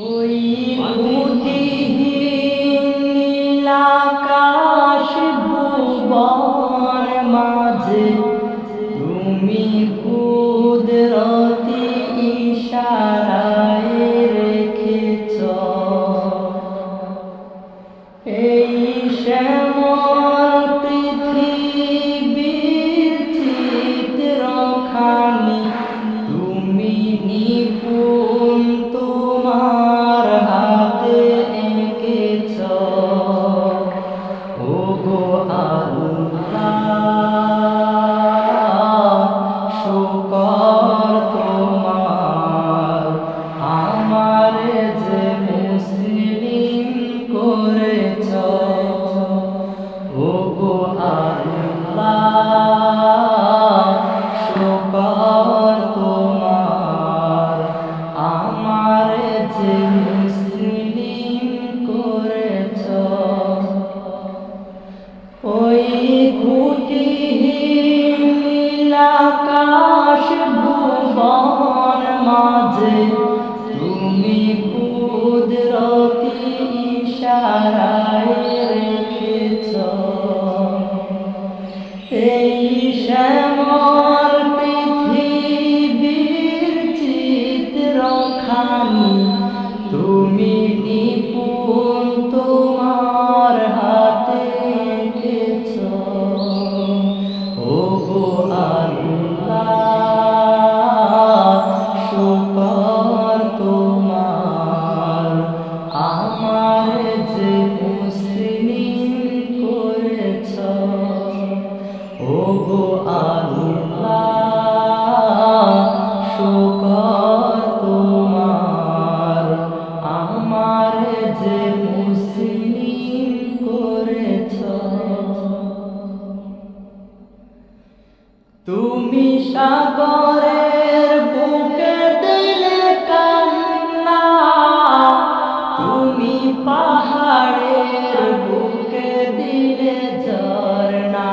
ওই খুঁটিহীন নীলাকাশ ভুবন মাঝে তুমি কুদরতি ইশারায় রেখেছ এই শ্যামল পৃথিবীর চিত্রখানি তুমি নিপুণ তোমার হাতে এঁকেছ ওগো আল্লাহ শুকর তোমার আমারে যে মুসলিম করেছ ওগো আল্লাহ শুকর তোমার আমারে যে মুসলিম করেছ ওই খুঁটিহীন নীলাকাশ ভুবন মাঝে তুমি কুদরতি ইশারায় রেখেছ এই শ্যামল পৃথিবীর চিত্রখানি তুমি নিপুণ তোমার হাতে এঁকেছ ওগো আল্লাহ শুকর তোমার আমার যে মুসলিম করেছ ওগো আল্লাহ শুকর তোমার আমার যে মুসলিম করেছ তুমি সাগরের বুকে দিলে কান্না তুমি পাহাড়ের বুকে দিলে ঝরনা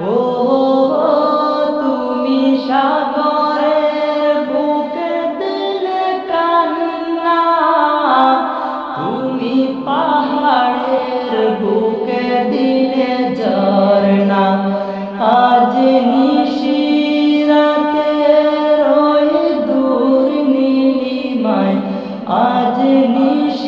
ও তুমি সাগরের বুকে দিলে কান্না তুমি পাহাড়ের বুকে দিলে ঝরনা আজ নিশিরাতের ওই দূর নীলিমায় আজ নিশি